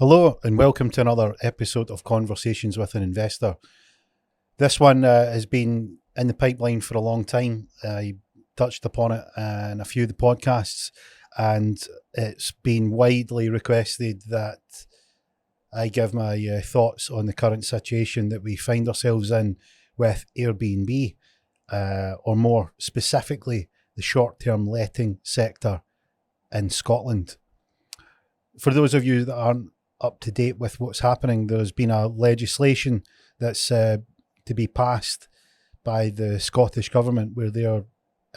Hello and welcome to another episode of Conversations with an Investor. This one has been in the pipeline for a long time. I touched upon it in a few of the podcasts, and it's been widely requested that I give my thoughts on the current situation that we find ourselves in with Airbnb, or more specifically, the short-term letting sector in Scotland. For those of you that aren't up to date with what's happening, there's been a legislation that's to be passed by the Scottish Government where they are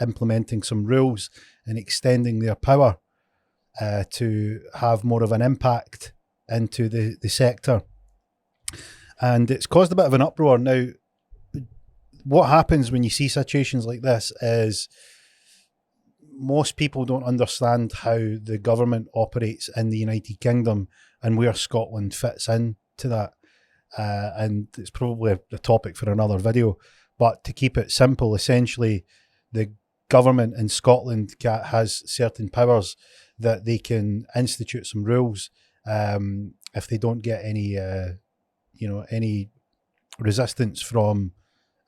implementing some rules and extending their power to have more of an impact into the sector. And it's caused a bit of an uproar. Now, what happens when you see situations like this is most people don't understand how the government operates in the United Kingdom and where Scotland fits in to that. And it's probably a topic for another video. But to keep it simple, essentially, the government in Scotland has certain powers that they can institute some rules if they don't get any resistance from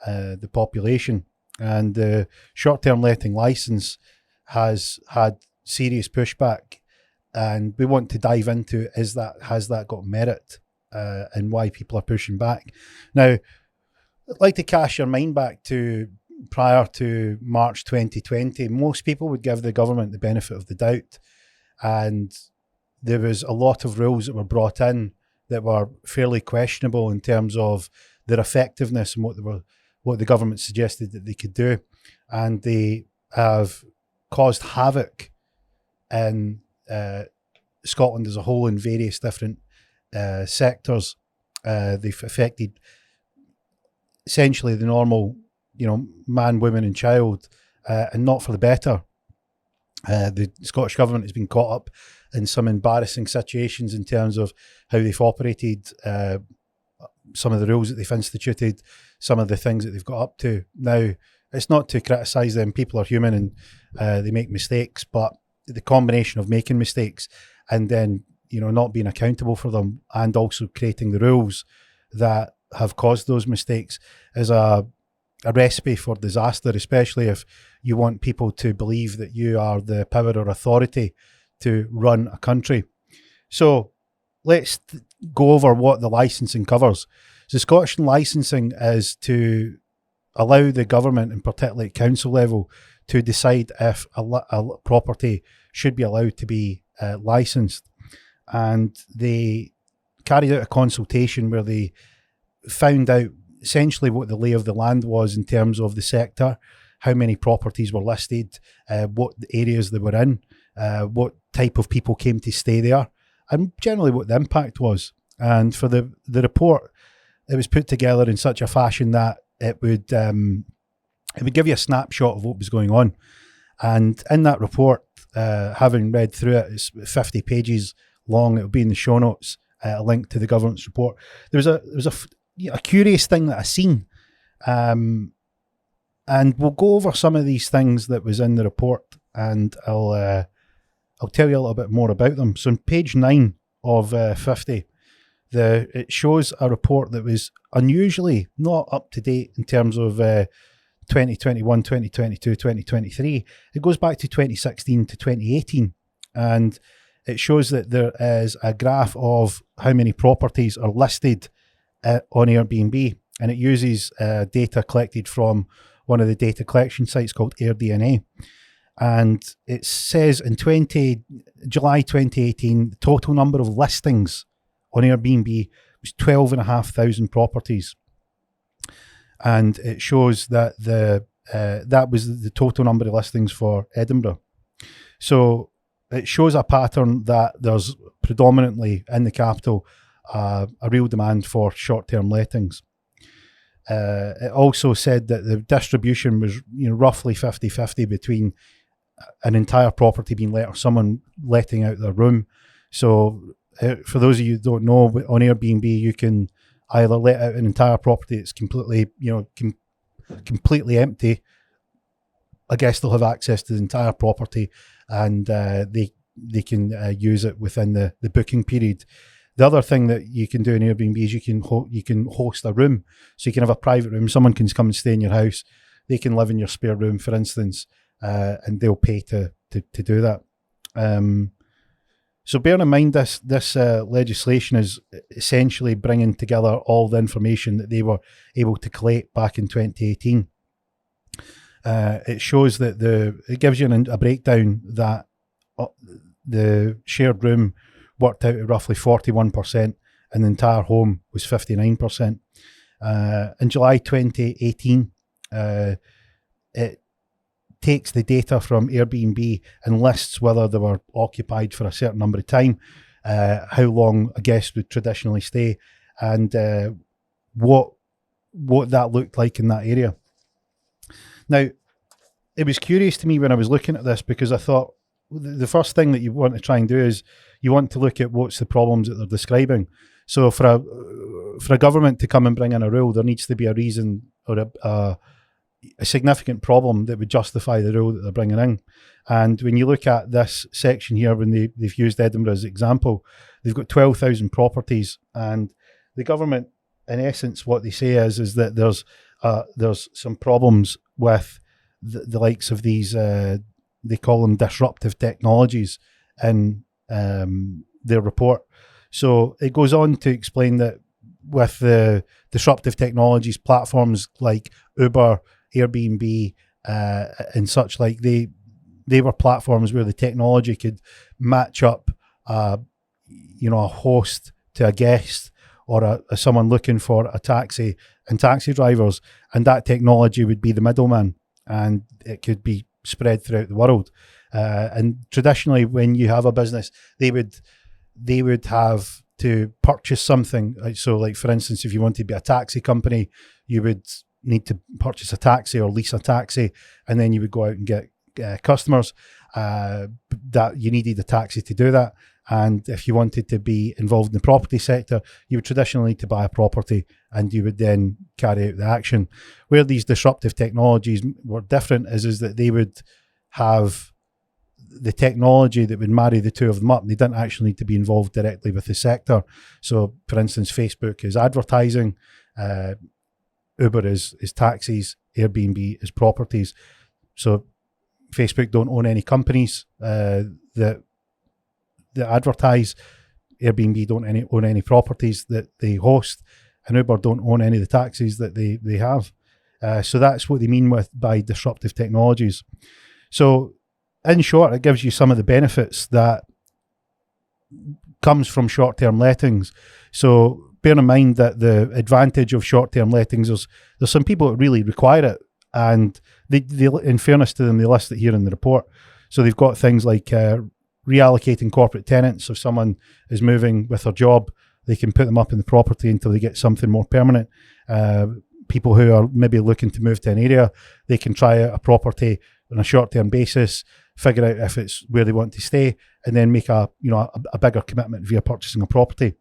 the population. And the short-term letting licence has had serious pushback, and we want to dive into has that got merit and why people are pushing back. Now, I'd like to cast your mind back to prior to March 2020. Most people would give the government the benefit of the doubt, and there was a lot of rules that were brought in that were fairly questionable in terms of their effectiveness and what the government suggested that they could do, and they have caused havoc in Scotland as a whole in various different sectors. They've affected essentially the normal, man, woman and child, and not for the better. The Scottish Government has been caught up in some embarrassing situations in terms of how they've operated, some of the rules that they've instituted, some of the things that they've got up to. Now, it's not to criticise them. People are human and they make mistakes, but the combination of making mistakes and then, not being accountable for them and also creating the rules that have caused those mistakes is a recipe for disaster, especially if you want people to believe that you are the power or authority to run a country. So let's go over what the licensing covers. So Scottish licensing is to allow the government, and particularly at council level, to decide if a property should be allowed to be licensed. And they carried out a consultation where they found out essentially what the lay of the land was in terms of the sector, how many properties were listed, what areas they were in, what type of people came to stay there, and generally what the impact was. And for the report, it was put together in such a fashion that it would give you a snapshot of what was going on. And in that report, having read through it, it's 50 pages long. It'll be in the show notes, a link to the government's report. There was a curious thing that I seen, and we'll go over some of these things that was in the report, and I'll tell you a little bit more about them. So on page 9 of 50, it shows a report that was unusually not up to date in terms of 2021, 2022, 2023. It goes back to 2016 to 2018, and it shows that there is a graph of how many properties are listed on Airbnb, and it uses data collected from one of the data collection sites called AirDNA. And it says in July 2018, the total number of listings on Airbnb was 12,500 properties. And it shows that that was the total number of listings for Edinburgh. So it shows a pattern that there's predominantly in the capital a real demand for short-term lettings. It also said that the distribution was roughly 50-50 between an entire property being let or someone letting out their room. So for those of you who don't know, on Airbnb you can either let out an entire property that's completely completely empty. I guess they'll have access to the entire property, and they can use it within the booking period. The other thing that you can do in Airbnb is you can host a room. So you can have a private room. Someone can come and stay in your house. They can live in your spare room, for instance, and they'll pay to do that. So bearing in mind this legislation is essentially bringing together all the information that they were able to collate back in 2018. It shows that it gives you a breakdown that the shared room worked out at roughly 41%, and the entire home was 59%. In July 2018, it takes the data from Airbnb and lists whether they were occupied for a certain number of time, how long a guest would traditionally stay, and what that looked like in that area. Now, it was curious to me when I was looking at this, because I thought the first thing that you want to try and do is you want to look at what's the problems that they're describing. So for a government to come and bring in a rule, there needs to be a reason or a significant problem that would justify the rule that they're bringing in. And when you look at this section here, when they've used Edinburgh as an example, they've got 12,000 properties, and the government, in essence, what they say is that there's some problems with the likes of these, they call them disruptive technologies in their report. So it goes on to explain that with the disruptive technologies, platforms like Uber, Airbnb, and such like, they were platforms where the technology could match up, a host to a guest, or someone looking for a taxi, and taxi drivers, and that technology would be the middleman, and it could be spread throughout the world. And traditionally, when you have a business, they would have to purchase something. So, like, for instance, if you want to be a taxi company, you would need to purchase a taxi or lease a taxi, and then you would go out and get customers. That you needed a taxi to do that. And if you wanted to be involved in the property sector, you would traditionally need to buy a property, and you would then carry out the action. Where these disruptive technologies were different is that they would have the technology that would marry the two of them up. They didn't actually need to be involved directly with the sector. So, for instance, Facebook is advertising, Uber is taxis, Airbnb is properties. So Facebook don't own any companies that advertise. Airbnb don't own any properties that they host, and Uber don't own any of the taxis that they have. So that's what they mean by disruptive technologies. So in short, it gives you some of the benefits that comes from short-term lettings. So bear in mind that the advantage of short-term lettings is there's some people that really require it, and they in fairness to them, they list it here in the report. So they've got things like reallocating corporate tenants. If someone is moving with their job, they can put them up in the property until they get something more permanent. People who are maybe looking to move to an area, they can try out a property on a short-term basis, figure out if it's where they want to stay, and then make a bigger commitment via purchasing a property.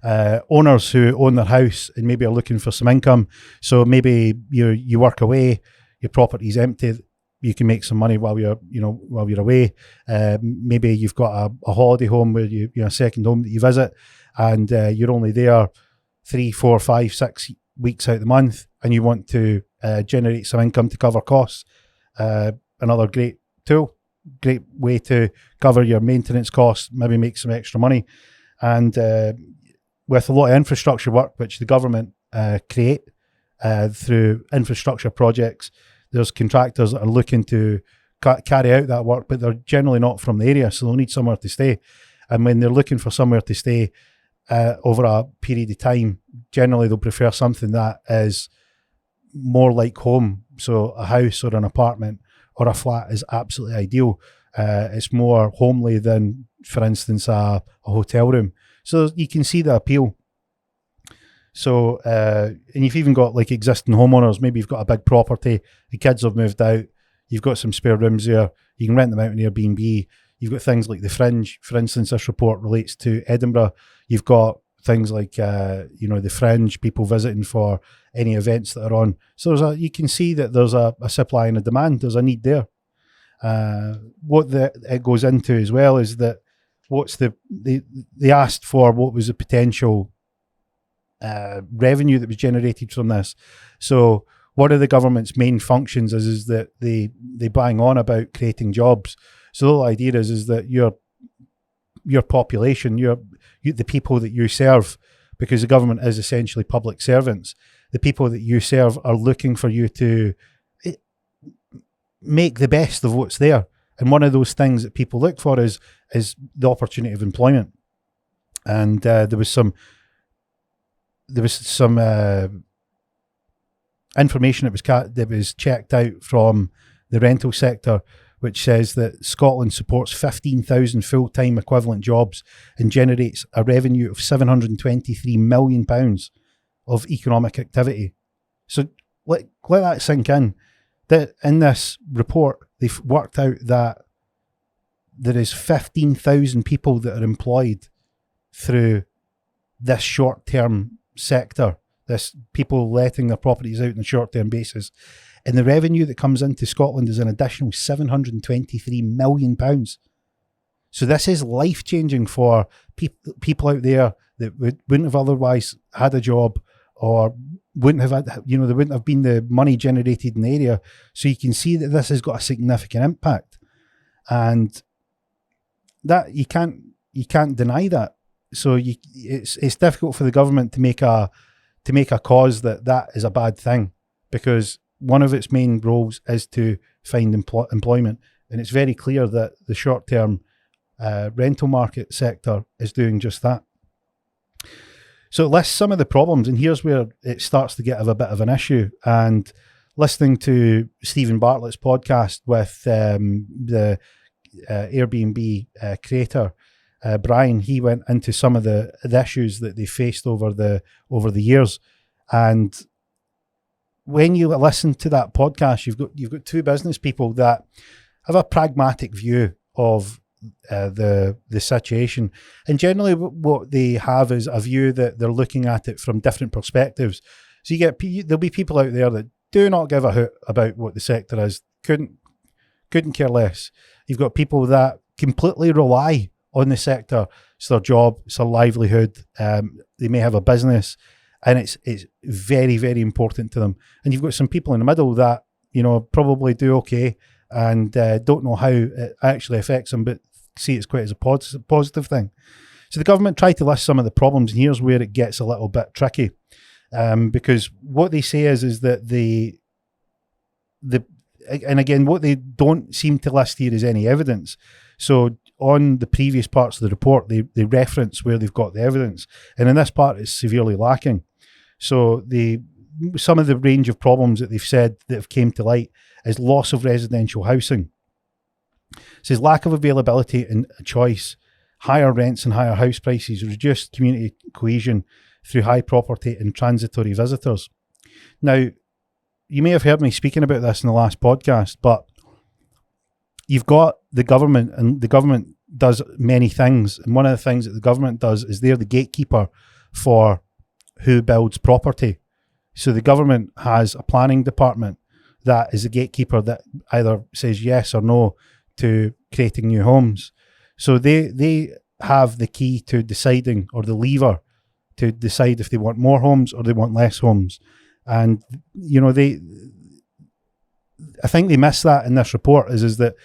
Owners who own their house and maybe are looking for some income. So maybe you work away, your property's empty, you can make some money while you're away. Maybe you've got a holiday home where a second home that you visit, and you're only there 3, 4, 5, 6 weeks out of the month, and you want to generate some income to cover costs. Another great tool, great way to cover your maintenance costs, maybe make some extra money. And with a lot of infrastructure work, which the government create through infrastructure projects, there's contractors that are looking to carry out that work, but they're generally not from the area, so they'll need somewhere to stay. And when they're looking for somewhere to stay over a period of time, generally they'll prefer something that is more like home. So a house or an apartment or a flat is absolutely ideal. It's more homely than, for instance, a hotel room. So you can see the appeal. So, and you've even got like existing homeowners. Maybe you've got a big property, the kids have moved out, you've got some spare rooms there, you can rent them out on Airbnb. You've got things like the Fringe. For instance, this report relates to Edinburgh. You've got things like, the Fringe, people visiting for any events that are on. So you can see that there's a supply and a demand. There's a need there. What it goes into as well is that what's they asked for what was the potential revenue that was generated from this. So one of the government's main functions is that they bang on about creating jobs. So the whole idea is that your population, the people that you serve, because the government is essentially public servants, the people that you serve are looking for you to make the best of what's there. And one of those things that people look for is the opportunity of employment. And there was some information that was checked out from the rental sector, which says that Scotland supports 15,000 full-time equivalent jobs and generates a revenue of £723 million of economic activity. So let that sink in. That in this report, they've worked out that there is 15,000 people that are employed through this short-term sector, this people letting their properties out on a short-term basis. And the revenue that comes into Scotland is an additional £723 million. So this is life-changing for people out there that wouldn't have otherwise had a job, or wouldn't have had, there wouldn't have been the money generated in the area. So you can see that this has got a significant impact, and that you can't deny that. So it's difficult for the government to make a cause that is a bad thing, because one of its main roles is to find employment, and it's very clear that the short-term rental market sector is doing just that. So it lists some of the problems, and here's where it starts to get a bit of an issue. And listening to Stephen Bartlett's podcast with the Airbnb creator, Brian, he went into some of the issues that they faced over the years. And when you listen to that podcast, you've got two business people that have a pragmatic view of the situation, and generally what they have is a view that they're looking at it from different perspectives. So there'll be people out there that do not give a hoot about what the sector is, couldn't care less. You've got people that completely rely on the sector. It's their job, it's their livelihood. They may have a business, and it's very, very important to them. And you've got some people in the middle that probably do okay and don't know how it actually affects them, but see it's quite as a positive thing. So the government tried to list some of the problems, and here's where it gets a little bit tricky, because what they say is that and again, what they don't seem to list here is any evidence. So on the previous parts of the report, they reference where they've got the evidence, and in this part it's severely lacking. So some of the range of problems that they've said that have came to light is loss of residential housing. It says lack of availability and choice, higher rents and higher house prices, reduced community cohesion through high property and transitory visitors. Now, you may have heard me speaking about this in the last podcast, but you've got the government, and the government does many things. And one of the things that the government does is they're the gatekeeper for who builds property. So the government has a planning department that is the gatekeeper that either says yes or no to creating new homes. So they have the key to deciding, or the lever to decide if they want more homes or they want less homes. And I think they miss that in this report is that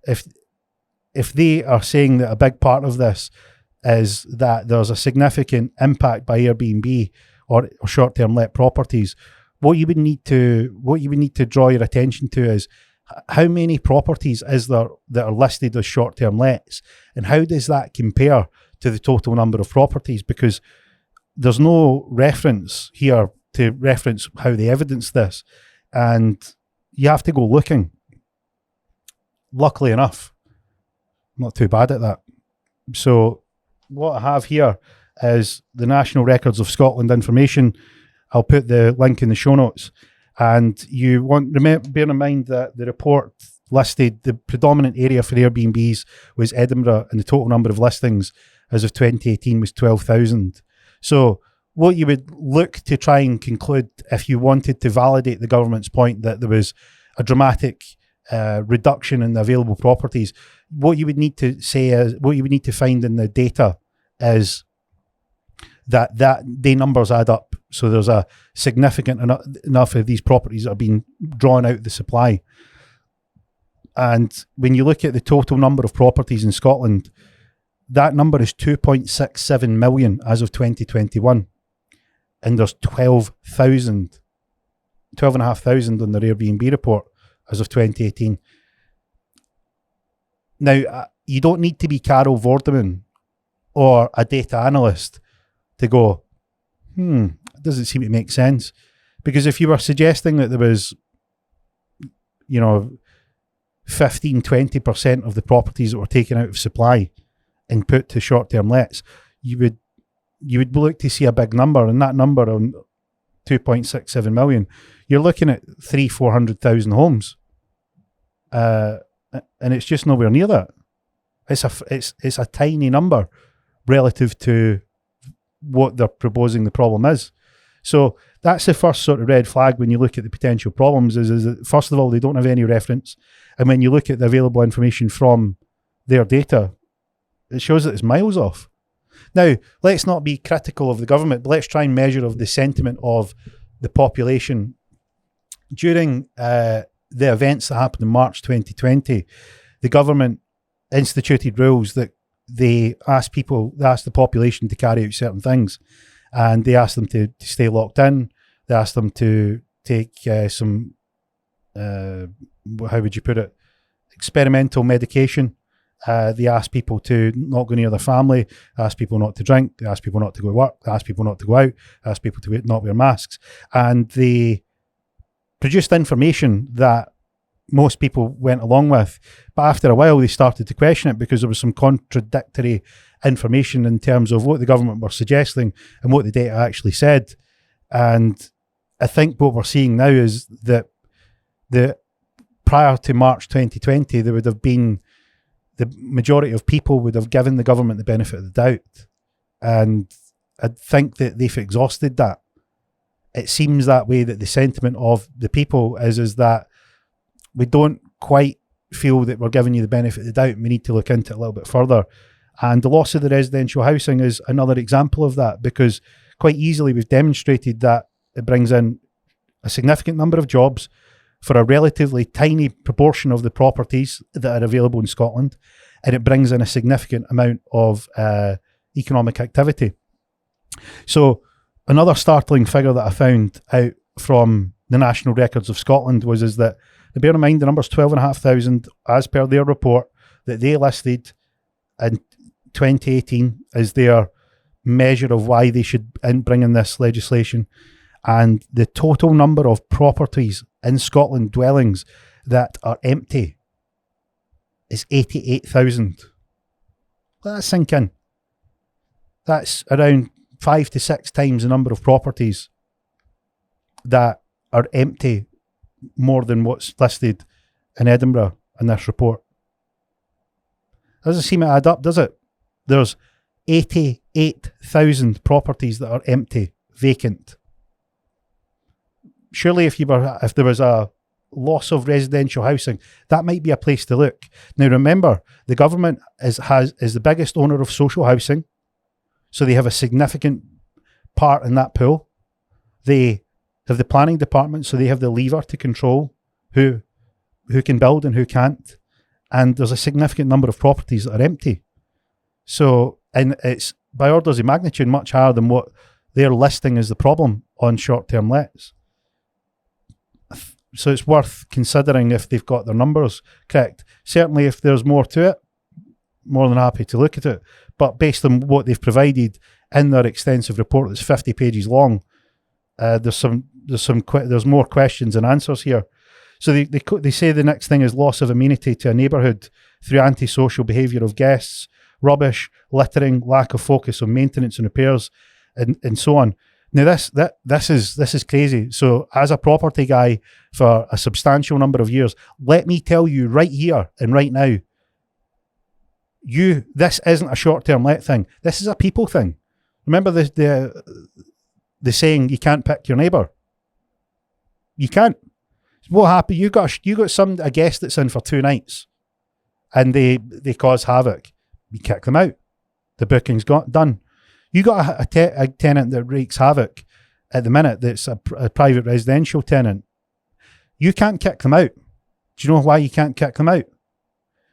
if they are saying that a big part of this is that there's a significant impact by Airbnb or short-term let properties, what you would need to draw your attention to is how many properties is there that are listed as short-term lets, and how does that compare to the total number of properties? Because there's no reference here to reference how they evidence this, and you have to go looking. Luckily enough, I'm not too bad at that. So what I have here is the National Records of Scotland information. I'll put the link in the show notes. And bear in mind that the report listed the predominant area for Airbnbs was Edinburgh, and the total number of listings as of 2018 was 12,000. So what you would look to try and conclude if you wanted to validate the government's point that there was a dramatic reduction in the available properties, what you would need to say is, what you would need to find in the data is that the numbers add up. So there's a significant enough of these properties that are being drawn out of the supply. And when you look at the total number of properties in Scotland, that number is 2.67 million as of 2021. And there's 12,500 on the Airbnb report as of 2018. Now, you don't need to be Carol Vorderman or a data analyst to go, it doesn't seem to make sense. Because if you were suggesting that there was, 15, 20% of the properties that were taken out of supply and put to short-term lets, you would look to see a big number, and that number on 2.67 million, you're looking at 400,000 homes. And it's just nowhere near that. It's a tiny number relative to what they're proposing the problem is. So that's the first sort of red flag when you look at the potential problems is that, first of all, they don't have any reference. And when you look at the available information from their data, it shows that it's miles off. Now, let's not be critical of the government, but let's try and measure of the sentiment of the population. During the events that happened in March 2020, the government instituted rules that they asked the population to carry out certain things, and they asked them to stay locked in. They asked them to take some, how would you put it, experimental medication. They asked people to not go near their family, asked people not to drink, they asked people not to go to work, they asked people not to go out, asked people to not wear masks. And they produced information that most people went along with. But after a while, they started to question it because there was some contradictory information in terms of what the government were suggesting and what the data actually said. And I think what we're seeing now is that prior to March 2020, there would have been the majority of people would have given the government the benefit of the doubt. And I think that they've exhausted that. It seems that way, that the sentiment of the people is that we don't quite feel that we're giving you the benefit of the doubt. We need to look into it a little bit further. And the loss of the residential housing is another example of that, because quite easily we've demonstrated that it brings in a significant number of jobs for a relatively tiny proportion of the properties that are available in Scotland, and it brings in a significant amount of economic activity. So another startling figure that I found out from the National Records of Scotland is that, bear in mind, the number's 12,500 as per their report that they listed in 2018 as their measure of why they should bring in this legislation. And the total number of properties in Scotland, dwellings that are empty, is 88,000. Let that sink in. That's around 5 to 6 times the number of properties that are empty, more than what's listed in Edinburgh in this report. Doesn't seem to add up, does it? There's 88,000 properties that are empty, vacant. Surely if there was a loss of residential housing, that might be a place to look. Now remember, the government is the biggest owner of social housing, so they have a significant part in that pool. They have the planning department, so they have the lever to control who can build and who can't. And there's a significant number of properties that are empty. So, and it's by orders of magnitude much higher than what they're listing as the problem on short-term lets. So it's worth considering if they've got their numbers correct. Certainly if there's more to it, more than happy to look at it. But based on what they've provided in their extensive report that's 50 pages long, there's more questions than answers here. So they say the next thing is loss of amenity to a neighbourhood through antisocial behaviour of guests, rubbish, littering, lack of focus on maintenance and repairs, and so on. Now this is crazy. So as a property guy for a substantial number of years, let me tell you right here and right now, this isn't a short-term let thing. This is a people thing. Remember the saying, you can't pick your neighbour. You can't. What happened? You got a guest that's in for 2 nights, and they cause havoc, you kick them out. The booking's done. You got a tenant that wreaks havoc at the minute that's a private residential tenant. You can't kick them out. Do you know why you can't kick them out?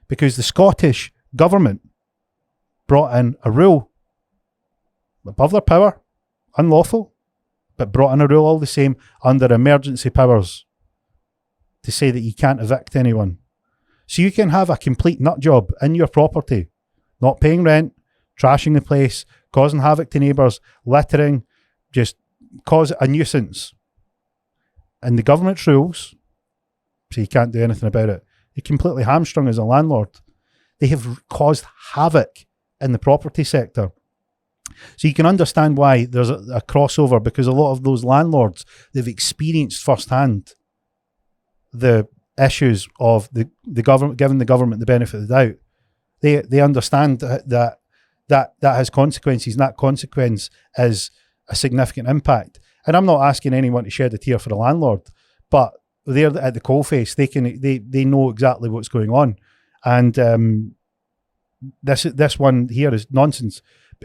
Because the Scottish government brought in a rule above their power, unlawful, but brought in a rule all the same under emergency powers to say that you can't evict anyone. So you can have a complete nut job in your property, not paying rent, trashing the place, causing havoc to neighbours, littering, just cause a nuisance. And the government's rules, so you can't do anything about it. You're completely hamstrung as a landlord. They have caused havoc in the property sector. So you can understand why there's a crossover, because a lot of those landlords, they've experienced firsthand the issues of the government, giving the government the benefit of the doubt. They understand that has consequences, and that consequence is a significant impact. And I'm not asking anyone to shed a tear for the landlord, but they're at the coalface. They know exactly what's going on, and this one here is nonsense.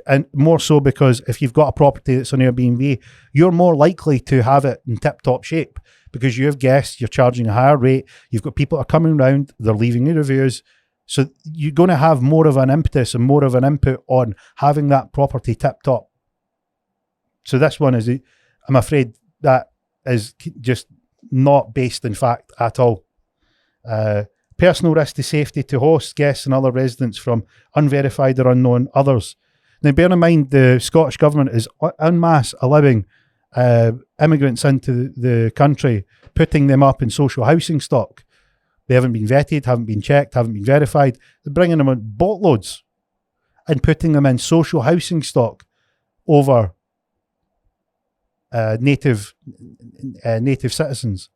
And more so because if you've got a property that's on Airbnb, you're more likely to have it in tip-top shape because you have guests, you're charging a higher rate, you've got people that are coming around, they're leaving you reviews. So you're going to have more of an impetus and more of an input on having that property tip-top. So this one is, I'm afraid, that is just not based in fact at all. Personal risk to safety to hosts, guests and other residents from unverified or unknown others. Now, bear in mind, the Scottish Government is en masse allowing immigrants into the country, putting them up in social housing stock. They haven't been vetted, haven't been checked, haven't been verified. They're bringing them on boatloads and putting them in social housing stock over native citizens.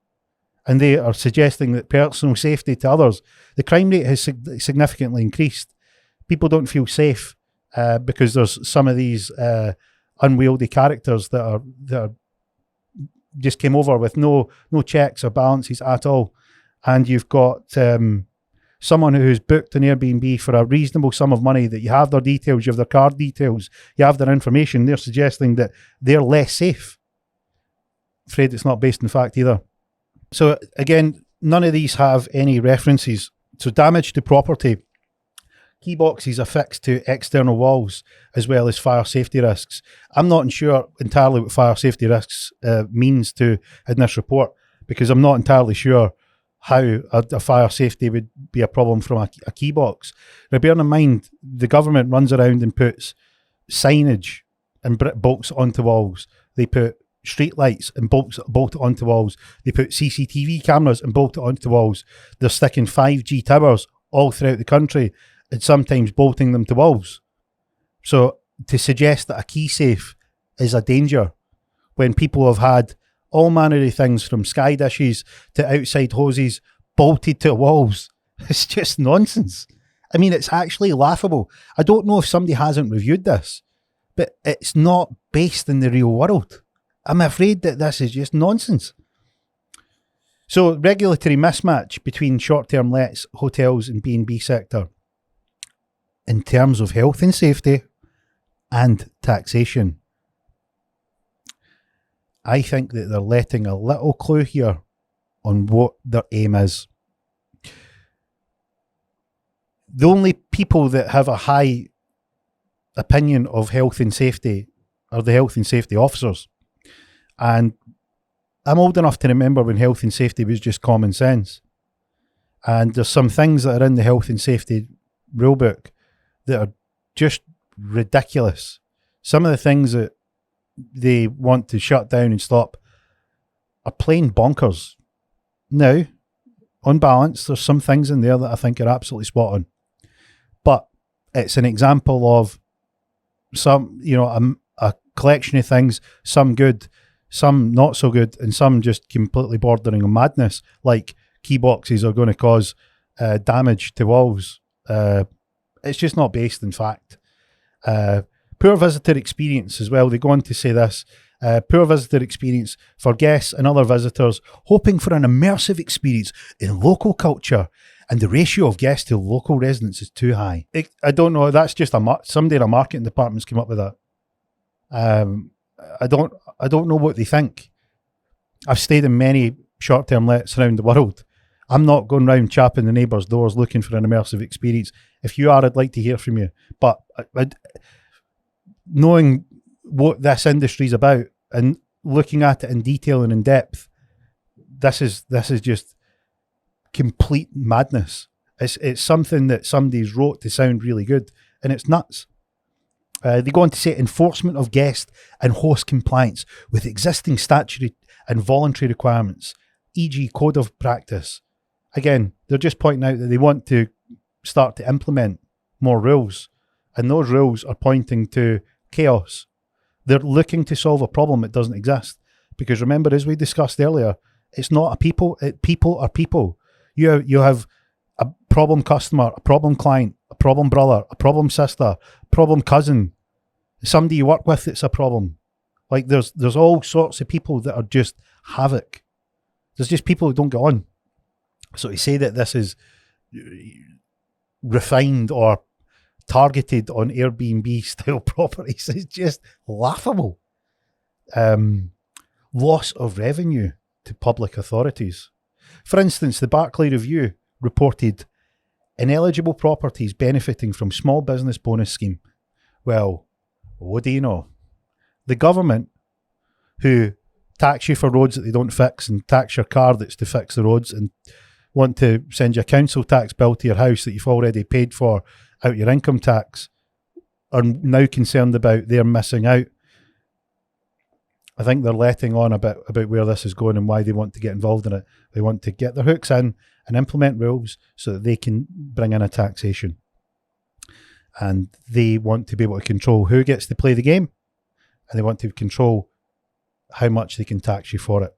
And they are suggesting that personal safety to others, the crime rate has significantly increased. People don't feel safe because there's some of these unwieldy characters that are just came over with no checks or balances at all. And you've got someone who's booked an Airbnb for a reasonable sum of money, that you have their details, you have their card details, you have their information. They're suggesting that they're less safe. Afraid it's not based in fact either. So again, none of these have any references. So damage to property. Key boxes affixed to external walls, as well as fire safety risks. I'm not sure entirely what fire safety risks means in this report, because I'm not entirely sure how a fire safety would be a problem from a key box. Now, bear in mind, the government runs around and puts signage and bolts onto walls. They put street lights and bolt it onto walls. They put CCTV cameras and bolt it onto walls. They're sticking 5G towers all throughout the country and sometimes bolting them to walls. So to suggest that a key safe is a danger when people have had all manner of things from sky dishes to outside hoses bolted to walls, it's just nonsense. I mean, it's actually laughable. I don't know if somebody hasn't reviewed this, but it's not based in the real world. I'm afraid that this is just nonsense. So regulatory mismatch between short-term lets, hotels and B&B sector in terms of health and safety and taxation. I think that they're letting a little clue here on what their aim is. The only people that have a high opinion of health and safety are the health and safety officers. And I'm old enough to remember when health and safety was just common sense. And there's some things that are in the health and safety rulebook that are just ridiculous. Some of the things that they want to shut down and stop are plain bonkers. Now, on balance, there's some things in there that I think are absolutely spot on. But it's an example of some, a collection of things, some good, some not so good, and some just completely bordering on madness, like key boxes are going to cause damage to walls. It's just not based in fact. Poor visitor experience as well. They go on to say this. Poor visitor experience for guests and other visitors hoping for an immersive experience in local culture and the ratio of guests to local residents is too high. I don't know. That's just somebody in a marketing department's come up with that. I don't know what they think. I've stayed in many short-term lets around the world. I'm not going round chapping the neighbours' doors looking for an immersive experience. If you are, I'd like to hear from you. But knowing what this industry's about and looking at it in detail and in depth, this is just complete madness. It's something that somebody's wrote to sound really good, and it's nuts. They go on to say enforcement of guest and host compliance with existing statutory and voluntary requirements, e.g. code of practice. Again, they're just pointing out that they want to start to implement more rules, and those rules are pointing to chaos. They're looking to solve a problem that doesn't exist. Because remember, as we discussed earlier, it's not a people, people are people. You have a problem customer, a problem client, a problem brother, a problem sister, a problem cousin, somebody you work with that's a problem. Like there's all sorts of people that are just havoc. There's just people who don't get on. So to say that this is refined or targeted on Airbnb style properties is just laughable. Loss of revenue to public authorities. For instance, the Barclay Review reported ineligible properties benefiting from small business bonus scheme. Well, what do you know? The government, who tax you for roads that they don't fix and tax your car that's to fix the roads and want to send you a council tax bill to your house that you've already paid for out your income tax, are now concerned about they're missing out. I think they're letting on about where this is going and why they want to get involved in it. They want to get their hooks in and implement rules so that they can bring in a taxation. And they want to be able to control who gets to play the game, and they want to control how much they can tax you for it.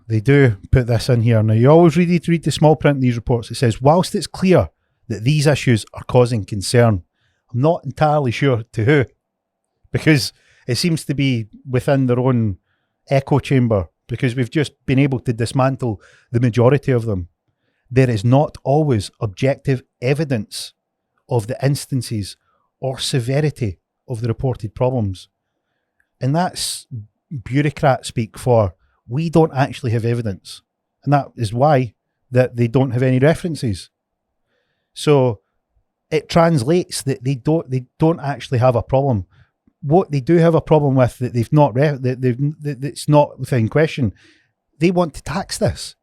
They do put this in here. Now, you always read the small print in these reports. It says, whilst it's clear that these issues are causing concern, I'm not entirely sure to who, because it seems to be within their own echo chamber, because we've just been able to dismantle the majority of them. There is not always objective evidence of the instances or severity of the reported problems. And that's bureaucrat speak for, we don't actually have evidence. And that is why that they don't have any references. So it translates that they don't actually have a problem. What they do have a problem with that that's not within question, they want to tax this.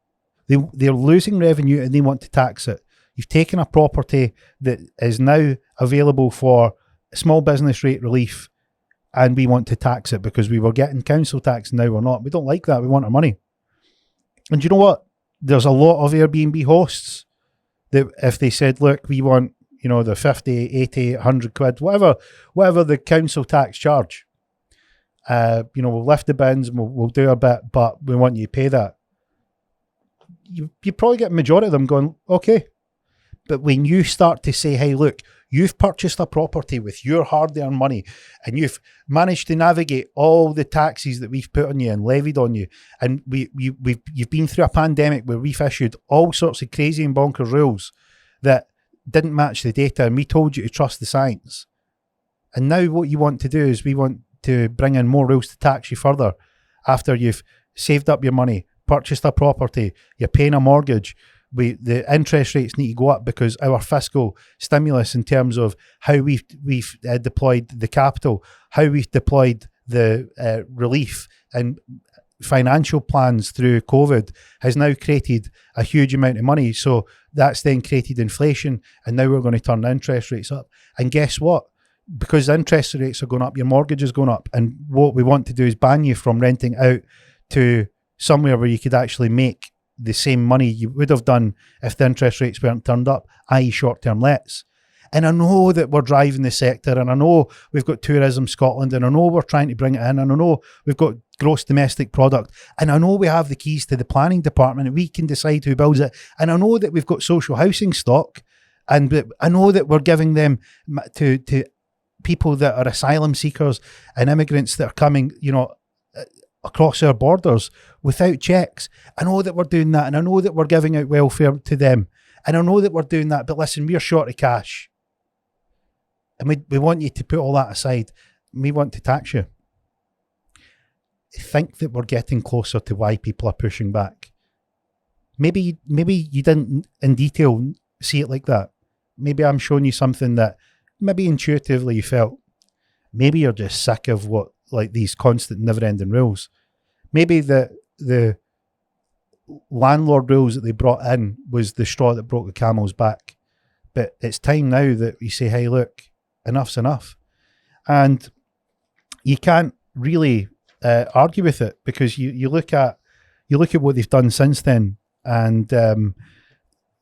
They're losing revenue and they want to tax it. You've taken a property that is now available for small business rate relief, and we want to tax it because we were getting council tax and now we're not. We don't like that. We want our money. And you know what? There's a lot of Airbnb hosts that if they said, look, we want, the 50, 80, 100 quid, whatever the council tax charge, we'll lift the bins and we'll do our bit, but we want you to pay that. You probably get a majority of them going, okay. But when you start to say, hey, look, you've purchased a property with your hard-earned money and you've managed to navigate all the taxes that we've put on you and levied on you, and you've been through a pandemic where we've issued all sorts of crazy and bonkers rules that didn't match the data, and we told you to trust the science. And now what you want to do is we want to bring in more rules to tax you further after you've saved up your money, purchased a property, you're paying a mortgage. The interest rates need to go up because our fiscal stimulus in terms of how we've deployed the capital, how we've deployed the relief and financial plans through COVID has now created a huge amount of money. So that's then created inflation, and now we're going to turn the interest rates up. And guess what? Because the interest rates are going up, your mortgage is going up. And what we want to do is ban you from renting out to somewhere where you could actually make the same money you would have done if the interest rates weren't turned up, i.e. short-term lets. And I know that we're driving the sector, and I know we've got Tourism Scotland, and I know we're trying to bring it in, and I know we've got gross domestic product, and I know we have the keys to the planning department and we can decide who builds it, and I know that we've got social housing stock, and I know that we're giving them to people that are asylum seekers and immigrants that are coming, across our borders without checks. I know that we're doing that, and I know that we're giving out welfare to them, and I know that we're doing that, but listen, we're short of cash. And we want you to put all that aside. We want to tax you. I think that we're getting closer to why people are pushing back. Maybe you didn't in detail see it like that. Maybe I'm showing you something that maybe intuitively you felt. Maybe you're just sick of these constant never-ending rules. Maybe the landlord rules that they brought in was the straw that broke the camel's back. But it's time now that we say, hey, look, enough's enough. And you can't really argue with it, because you look at what they've done since then, and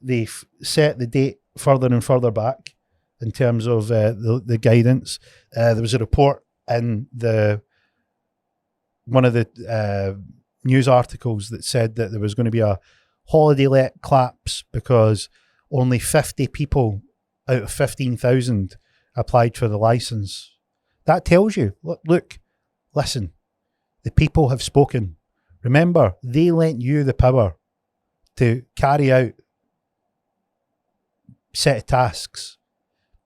they've set the date further and further back in terms of the guidance. There was a report in one of the news articles that said that there was going to be a holiday let collapse because only 50 people out of 15,000 applied for the license. That tells you, look, listen, the people have spoken. Remember, they lent you the power to carry out set of tasks,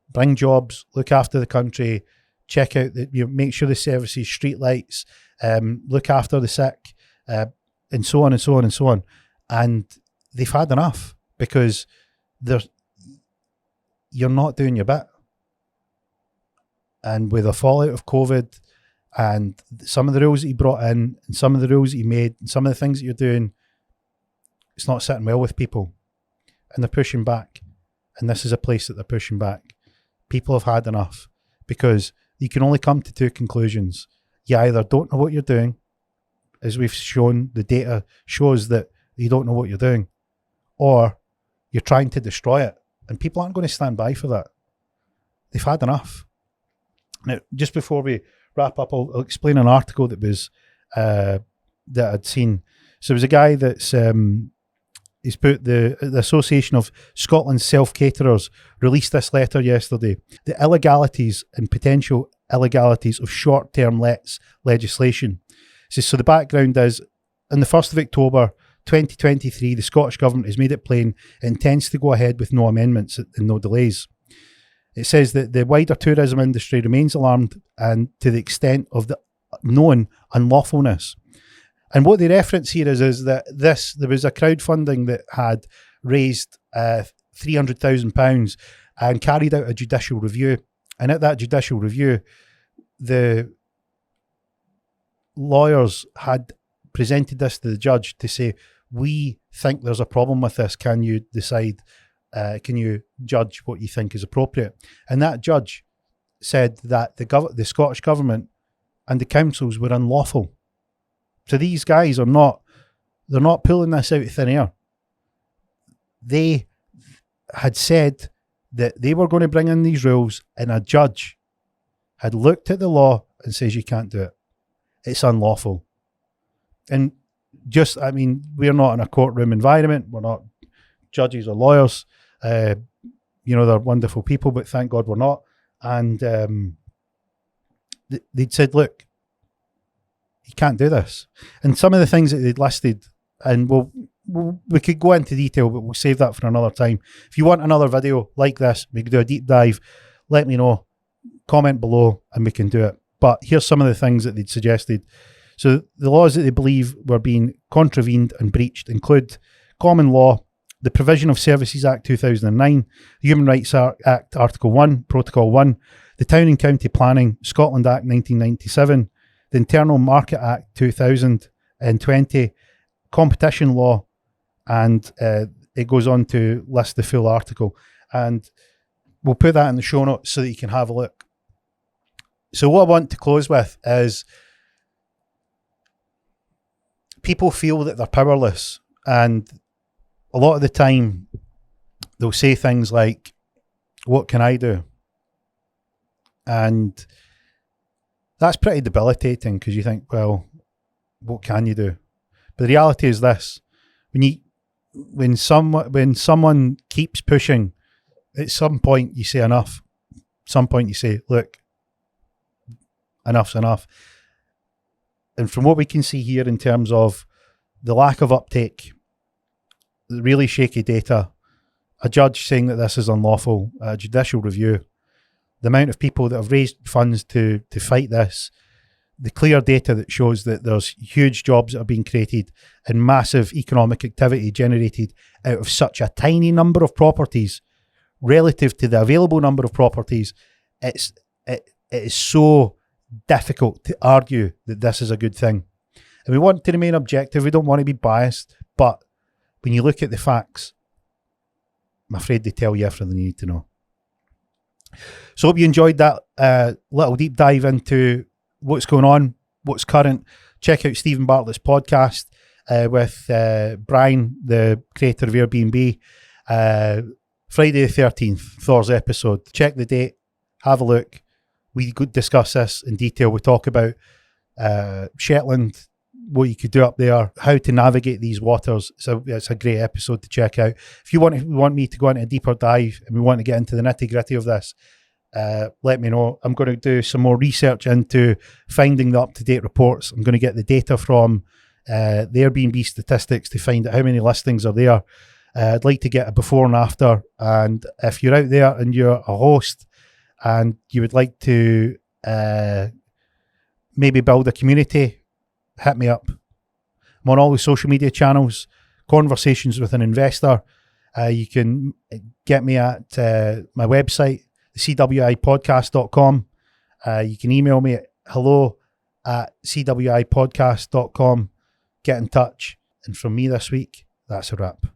bring jobs, look after the country, check out make sure the services, street lights, look after the sick, and so on and so on and so on. And they've had enough, because you're not doing your bit. And with the fallout of COVID and some of the rules that you brought in and some of the rules that you made and some of the things that you're doing, it's not sitting well with people. And they're pushing back. And this is a place that they're pushing back. People have had enough, because you can only come to two conclusions. You either don't know what you're doing, as we've shown, the data shows that you don't know what you're doing, or you're trying to destroy it. And people aren't going to stand by for that. They've had enough. Now, just before we wrap up, I'll explain an article that was that I'd seen. So there was a guy that's he's put the Association of Scotland's Self-Caterers released this letter yesterday. The illegalities and potential illegalities of short-term lets legislation. So the background is, on the 1st of October 2023, the Scottish Government has made it plain it intends to go ahead with no amendments and no delays. It says that the wider tourism industry remains alarmed and to the extent of the known unlawfulness. And what they reference here is that there was a crowdfunding that had raised £300,000 and carried out a judicial review. And at that judicial review, the lawyers had presented this to the judge to say, we think there's a problem with this. Can you decide, can you judge what you think is appropriate? And that judge said that the Scottish Government and the councils were unlawful. So these guys they're not pulling this out of thin air. They had said that they were going to bring in these rules, and a judge had looked at the law and says you can't do it. It's unlawful. And we're not in a courtroom environment. We're not judges or lawyers. They're wonderful people, but thank God we're not. And they'd said, look, you can't do this. And some of the things that they'd listed, and we could go into detail, but we'll save that for another time. If you want another video like this, we can do a deep dive. Let me know. Comment below and we can do it. But here's some of the things that they'd suggested. So the laws that they believe were being contravened and breached include common law, the Provision of Services Act 2009, the Human Rights Act Article 1, Protocol 1, the Town and County Planning Scotland Act 1997, the Internal Market Act 2020, competition law, and it goes on to list the full article. And we'll put that in the show notes so that you can have a look. So what I want to close with is, people feel that they're powerless, and a lot of the time they'll say things like, what can I do? And that's pretty debilitating, because you think, well, what can you do? But the reality is this: when someone keeps pushing, at some point you say enough. At some point you say, look, enough's enough. And from what we can see here in terms of the lack of uptake, the really shaky data, a judge saying that this is unlawful, a judicial review, the amount of people that have raised funds to fight this, the clear data that shows that there's huge jobs that are being created and massive economic activity generated out of such a tiny number of properties relative to the available number of properties, it is so difficult to argue that this is a good thing. And we want to remain objective. We don't want to be biased. But when you look at the facts, I'm afraid they tell you everything you need to know. So hope you enjoyed that little deep dive into what's going on, what's current. Check out Stephen Bartlett's podcast with Brian, the creator of Airbnb. Friday the 13th, Thor's episode. Check the date, have a look. We could discuss this in detail. We talk about Shetland, what you could do up there, how to navigate these waters. So it's a great episode to check out. If you want me to go into a deeper dive and we want to get into the nitty gritty of this, let me know. I'm going to do some more research into finding the up-to-date reports. I'm going to get the data from the Airbnb statistics to find out how many listings are there. I'd like to get a before and after. And if you're out there and you're a host and you would like to maybe build a community, hit me up. I'm on all the social media channels, Conversations with an Investor. You can get me at my website, cwipodcast.com. You can email me at hello@cwipodcast.com. Get in touch. And from me this week, that's a wrap.